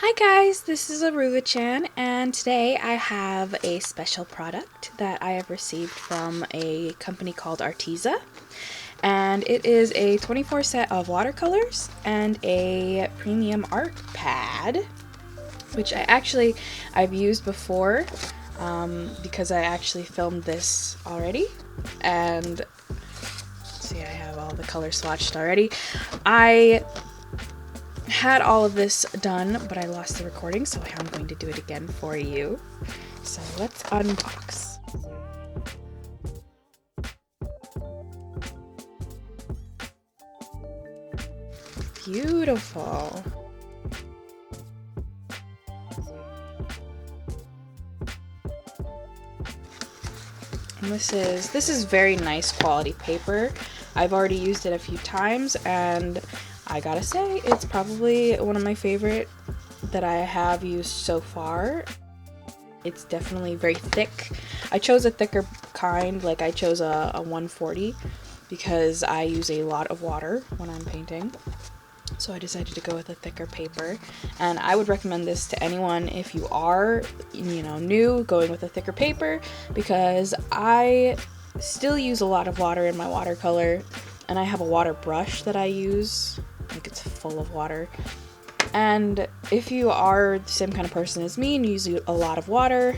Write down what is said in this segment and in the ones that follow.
Hi guys, this is AruvaChan, and today I have a special product that I have received from a company called Arteza, and it is a 24 set of watercolors and a premium art pad, which I've used before because I actually filmed this already, and see, I have all the colors swatched already. I had all of this done, but I lost the recording, so I'm going to do it again for you. So let's unbox. Beautiful. And this is very nice quality paper. I've already used it a few times, and I gotta say, it's probably one of my favorite that I have used so far. It's definitely very thick. I chose a thicker kind, like I chose a 140 because I use a lot of water when I'm painting. So I decided to go with a thicker paper, and I would recommend this to anyone if you are, new, going with a thicker paper, because I still use a lot of water in my watercolor, and I have a water brush that I use, like it's full of water. And if you are the same kind of person as me and you use a lot of water,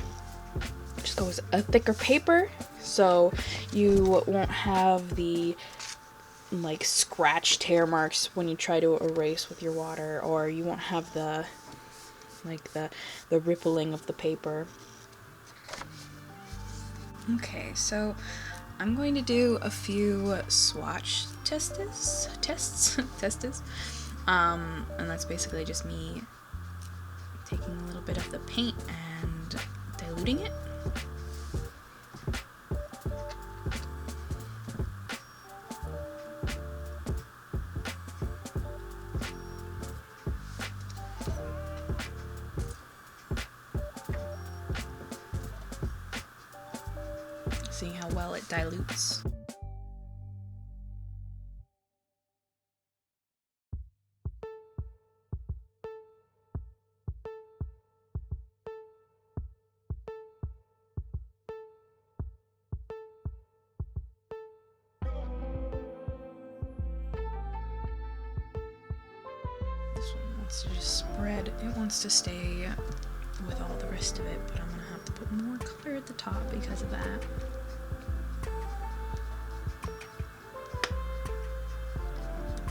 just go with a thicker paper so you won't have the like scratch tear marks when you try to erase with your water, or you won't have the rippling of the paper. Okay, so I'm going to do a few swatch tests, and that's basically just me taking a little bit of the paint and diluting it. Seeing how well it dilutes. This one wants to just spread. It wants to stay with all the rest of it, but I'm gonna have to put more color at the top because of that.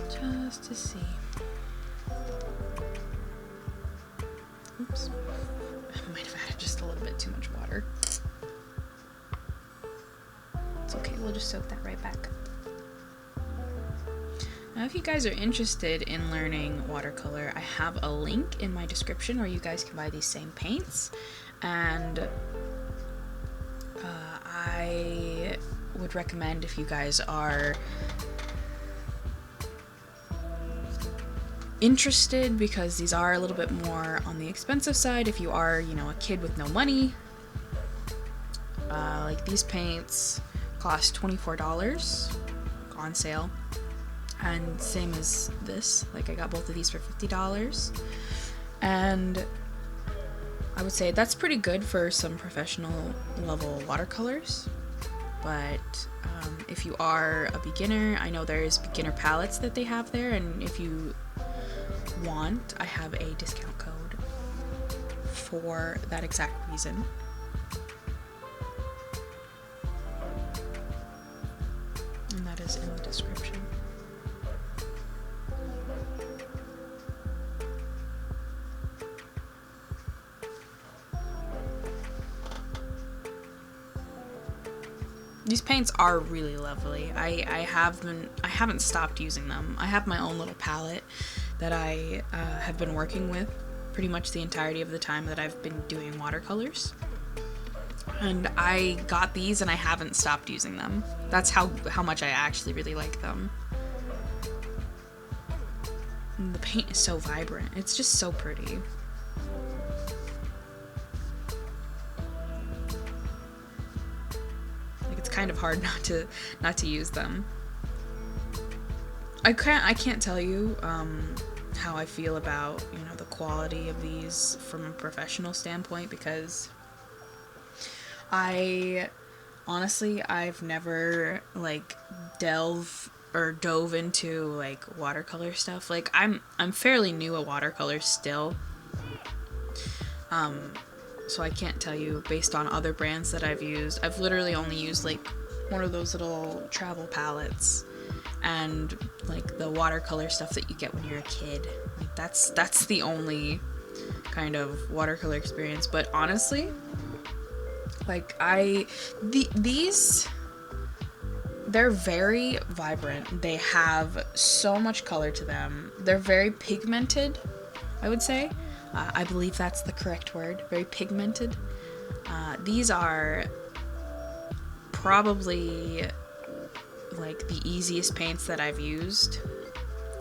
Just to see. Oops. I might have added just a little bit too much water. It's okay, we'll just soak that right back up. Now, if you guys are interested in learning watercolor, I have a link in my description where you guys can buy these same paints, and I would recommend, if you guys are interested, because these are a little bit more on the expensive side if you are, a kid with no money. Like these paints cost $24 on sale. And same as this, like I got both of these for $50, and I would say that's pretty good for some professional level watercolors. But if you are a beginner, I know there's beginner palettes that they have there, and if you want, I have a discount code for that exact reason. And that is in the description. These paints are really lovely. I haven't stopped using them. I have my own little palette that I have been working with pretty much the entirety of the time that I've been doing watercolors. And I got these and I haven't stopped using them. That's how much I actually really like them. And the paint is so vibrant. It's just so pretty. It's kind of hard not to use them. I can't tell you how I feel about, the quality of these from a professional standpoint, because I've never like dove into like watercolor stuff. Like I'm fairly new at watercolors still. So I can't tell you based on other brands that I've used. I've literally only used like one of those little travel palettes and like the watercolor stuff that you get when you're a kid. Like that's the only kind of watercolor experience. But honestly, like these, they're very vibrant. They have so much color to them. They're very pigmented, I would say. I believe that's the correct word. Very pigmented. These are probably like the easiest paints that I've used,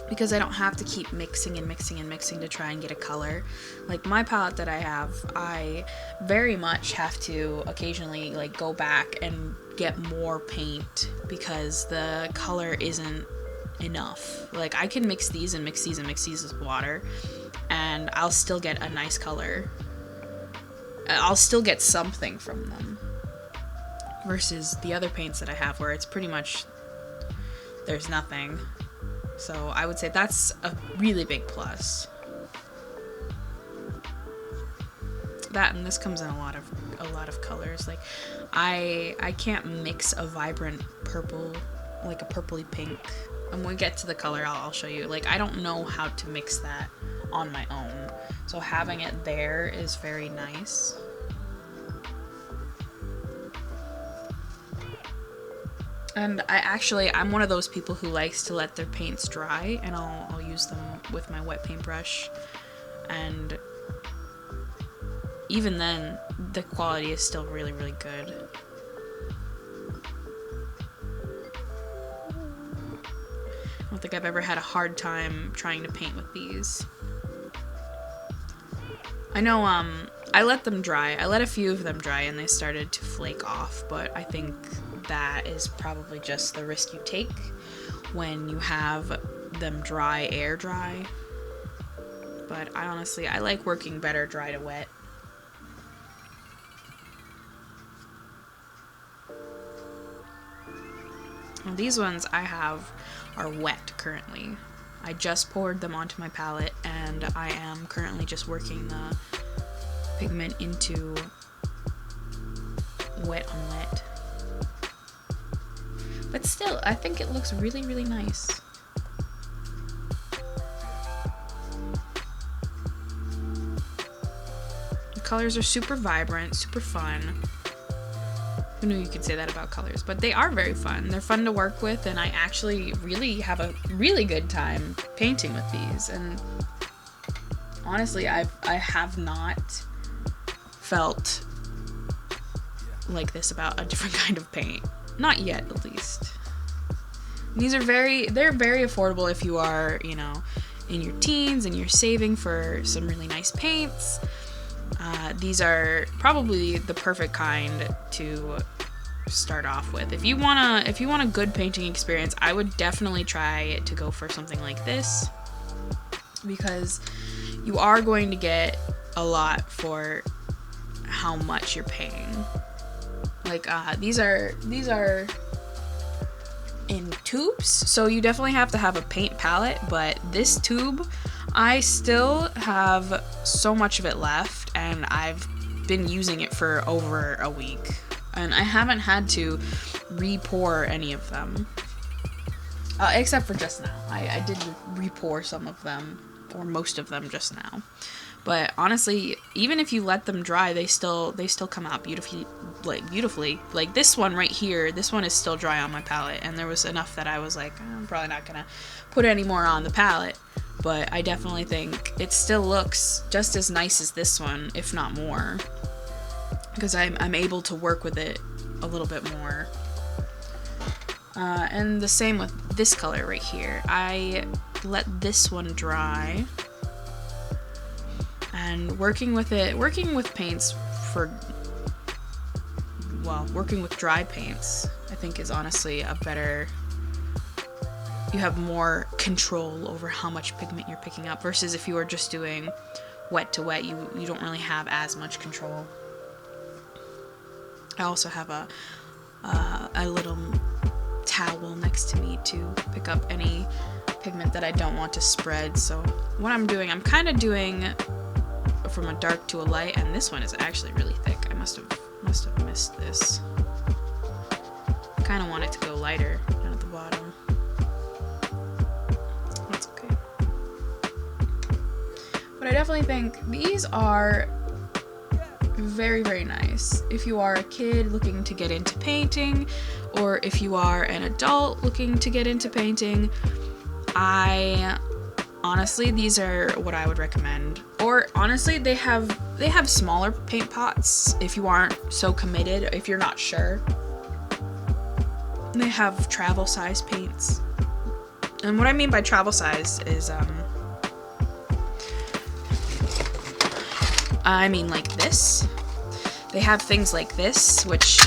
because I don't have to keep mixing and mixing and mixing to try and get a color. Like my palette that I have, I very much have to occasionally like go back and get more paint because the color isn't enough. Like I can mix these and mix these and mix these with water, and I'll still get a nice color. I'll still get something from them. Versus the other paints that I have where it's pretty much, there's nothing. So I would say that's a really big plus. That, and this comes in a lot of colors. Like I can't mix a vibrant purple, like a purpley pink. And when we get to the color, I'll show you. Like I don't know how to mix that on my own. So having it there is very nice. And I'm one of those people who likes to let their paints dry, and I'll use them with my wet paintbrush. And even then, the quality is still really, really good. I don't think I've ever had a hard time trying to paint with these. I know, I let them dry. I let a few of them dry and they started to flake off, but I think that is probably just the risk you take when you have them dry, air dry. But I like working better dry to wet. Well, these ones I have are wet currently. I just poured them onto my palette, and I am currently just working the pigment into wet on wet. But still, I think it looks really, really nice. The colors are super vibrant, super fun. Who knew you could say that about colors? But they are very fun. They're fun to work with, and I actually really have a really good time painting with these. And honestly, I have not felt like this about a different kind of paint. Not yet, at least. These are they're very affordable if you are, you know, in your teens and you're saving for some really nice paints. These are probably the perfect kind to start off with. If you want a good painting experience, I would definitely try to go for something like this, because you are going to get a lot for how much you're paying. Like these are in tubes, so you definitely have to have a paint palette, but this tube, I still have so much of it left, and I've been using it for over a week, and I haven't had to re-pour any of them, except for just now. I did re-pour some of them, or most of them just now. But honestly, even if you let them dry, they still come out beautifully. Like this one right here, this one is still dry on my palette, and there was enough that I was like, I'm probably not gonna put any more on the palette. But I definitely think it still looks just as nice as this one, if not more, because I'm able to work with it a little bit more. And the same with this color right here. I let this one dry. And working with paints working with dry paints, I think is honestly a better, you have more control over how much pigment you're picking up, versus if you were just doing wet to wet, you don't really have as much control. I also have a little towel next to me to pick up any pigment that I don't want to spread. So what I'm doing, I'm kind of doing from a dark to a light, and this one is actually really thick. I must have missed this. I kind of want it to go lighter down at the bottom. That's okay. But I definitely think these are very, very nice if you are a kid looking to get into painting, or if you are an adult looking to get into painting. Honestly, these are what I would recommend. Or honestly, they have smaller paint pots if you aren't so committed, if you're not sure. They have travel size paints. And what I mean by travel size is I mean like this. They have things like this, which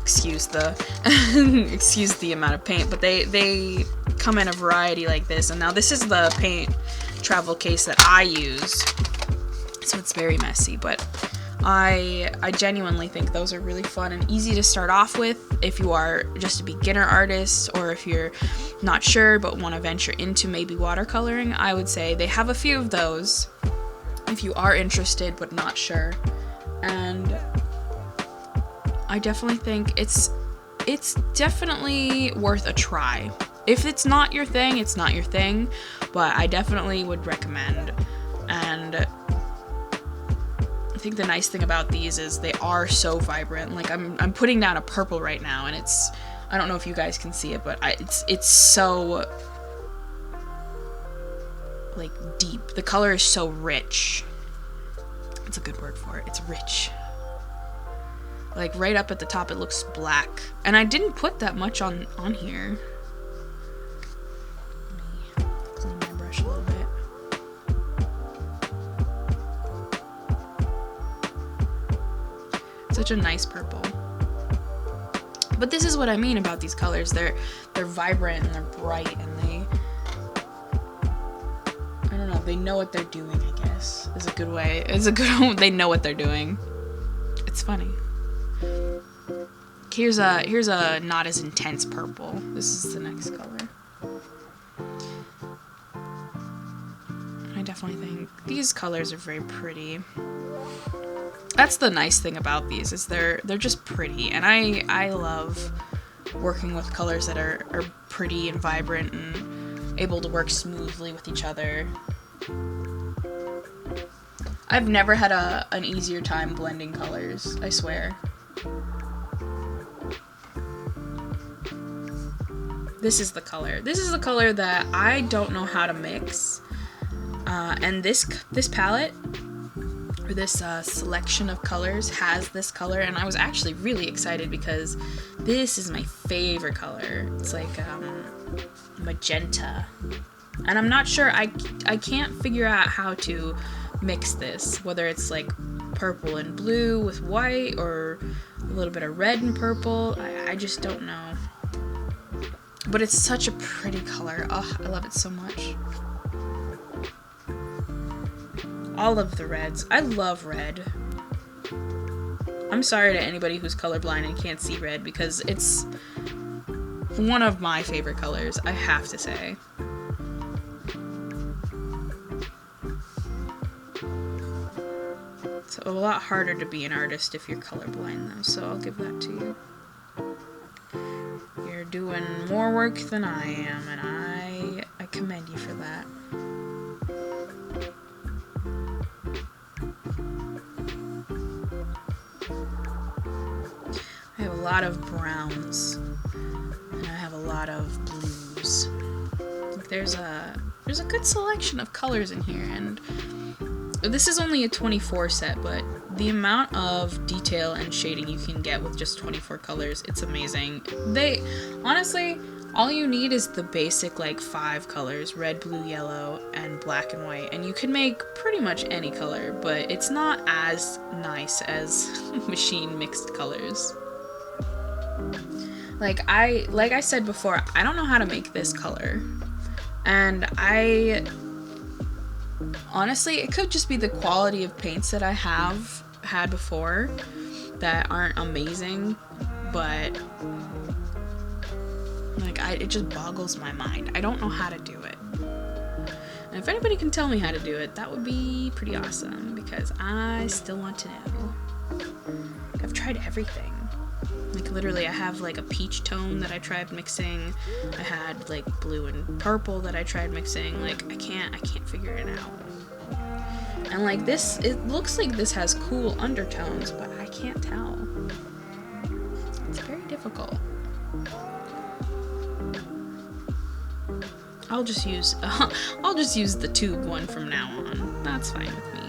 excuse the amount of paint, but they come in a variety like this. And now this is the paint travel case that I use, so it's very messy, but I genuinely think those are really fun and easy to start off with if you are just a beginner artist, or if you're not sure but want to venture into maybe watercoloring. I would say they have a few of those if you are interested but not sure. And I definitely think it's definitely worth a try. If it's not your thing, it's not your thing, but I definitely would recommend. And I think the nice thing about these is they are so vibrant. Like I'm putting down a purple right now, and it's, I don't know if you guys can see it, but it's so like deep. The color is so rich. It's a good word for it. It's rich. Like right up at the top it looks black. And I didn't put that much on here. Let me clean my brush a little bit. Such a nice purple. But this is what I mean about these colors. They're vibrant and they're bright, and I don't know, they know what they're doing, I guess. Is a good way. It's a good they know what they're doing. It's funny. Here's a not as intense purple. This is the next color. I definitely think these colors are very pretty. That's the nice thing about these, is they're just pretty, and I love working with colors that are pretty and vibrant and able to work smoothly with each other. I've never had an easier time blending colors, I swear. This is the color. This is the color that I don't know how to mix. And this palette, or this selection of colors, has this color, and I was actually really excited because this is my favorite color. It's like magenta. And I'm not sure, I can't figure out how to mix this, whether it's like purple and blue with white, or a little bit of red and purple. I just don't know. But it's such a pretty color. Oh, I love it so much. All of the reds. I love red. I'm sorry to anybody who's colorblind and can't see red, because it's one of my favorite colors, I have to say. It's a lot harder to be an artist if you're colorblind, though, so I'll give that to you. You're doing more work than I am, and I commend you for that. I have a lot of browns, and I have a lot of blues. There's a good selection of colors in here, and this is only a 24 set, but the amount of detail and shading you can get with just 24 colors, it's amazing. Honestly, all you need is the basic like 5 colors, red, blue, yellow, and black and white, and you can make pretty much any color, but it's not as nice as machine mixed colors. Like I said before, I don't know how to make this color. And honestly, it could just be the quality of paints that I have had before that aren't amazing, but like it just boggles my mind. I don't know how to do it. And if anybody can tell me how to do it, that would be pretty awesome, because I still want to know. I've tried everything. Like literally I have like a peach tone that I tried mixing. I had like blue and purple that I tried mixing. Like I can't figure it out. And like this, it looks like this has cool undertones, but I can't tell. It's very difficult. I'll just use the tube one from now on. That's fine with me.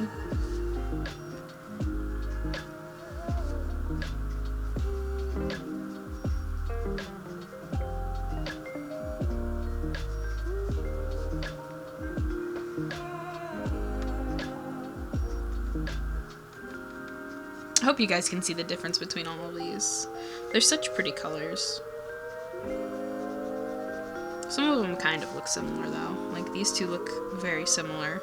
I hope you guys can see the difference between all of these. They're such pretty colors. Some of them kind of look similar though. Like these two look very similar.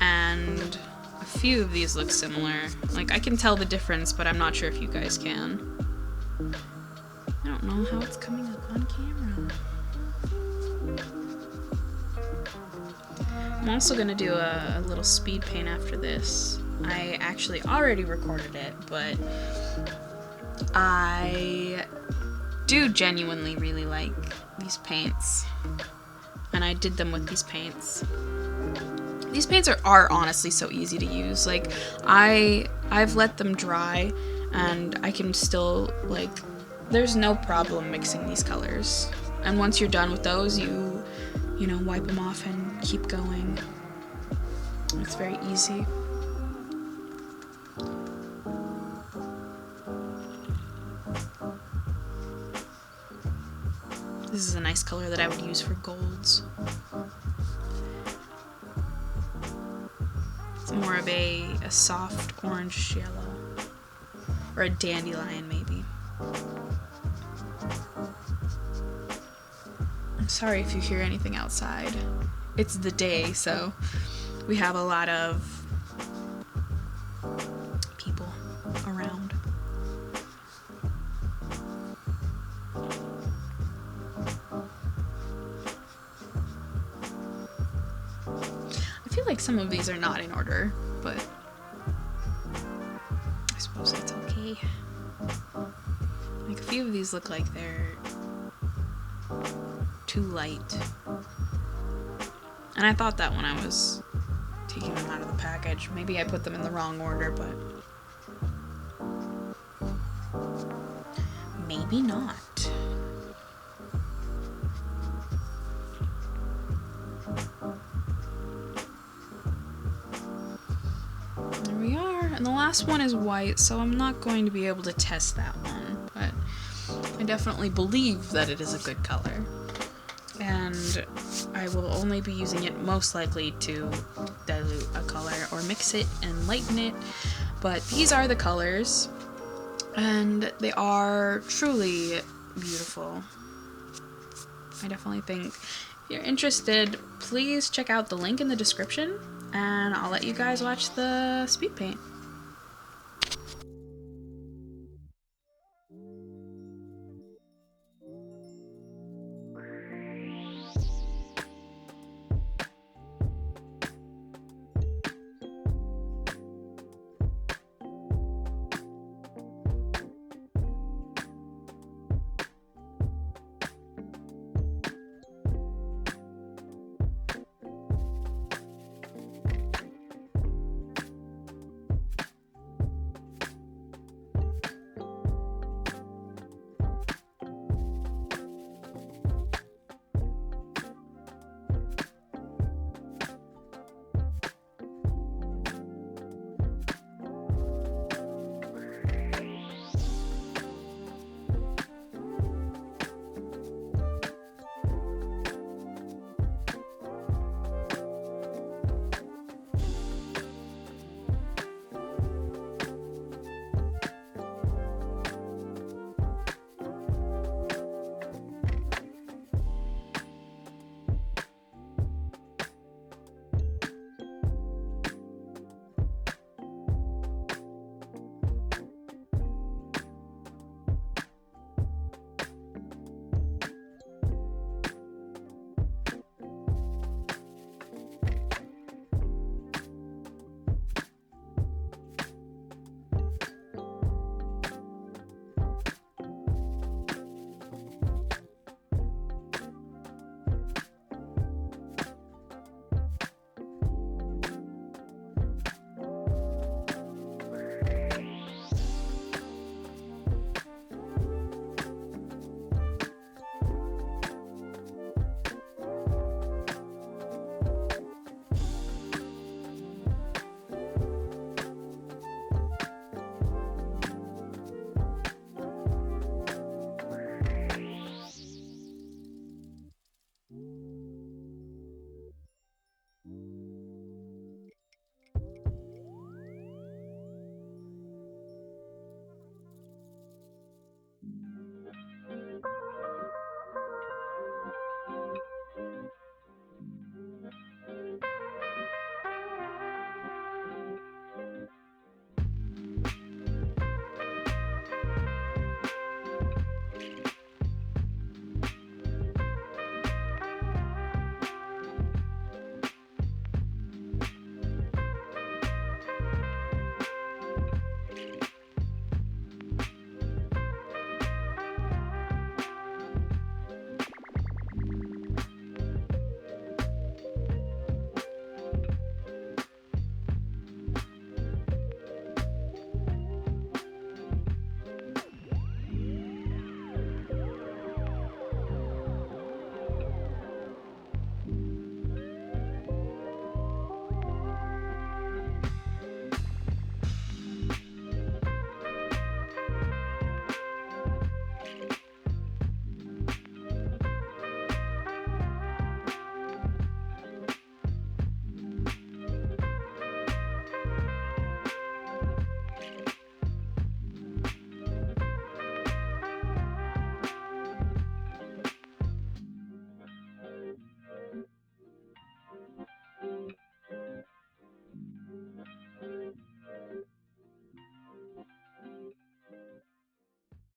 And a few of these look similar. Like I can tell the difference, but I'm not sure if you guys can. I don't know how it's coming up on camera. I'm also gonna do a little speed paint after this. I actually already recorded it, but I do genuinely really like these paints, and I did them with these paints. These paints are honestly so easy to use. Like I've let them dry, and I can still, like, there's no problem mixing these colors. And once you're done with those, you know, wipe them off and keep going. It's very easy. This is a nice color that I would use for golds. It's more of a soft orange yellow. Or a dandelion, maybe. I'm sorry if you hear anything outside. It's the day, so we have a lot of people around. I feel like some of these are not in order, but I suppose that's okay. Like a few of these look like they're too light. And I thought that when I was taking them out of the package. Maybe I put them in the wrong order, but maybe not. There we are. And the last one is white, so I'm not going to be able to test that one, but I definitely believe that it is a good color. And I will only be using it most likely to dilute a color or mix it and lighten it. But these are the colors, and they are truly beautiful. I definitely think if you're interested, please check out the link in the description, and I'll let you guys watch the speed paint.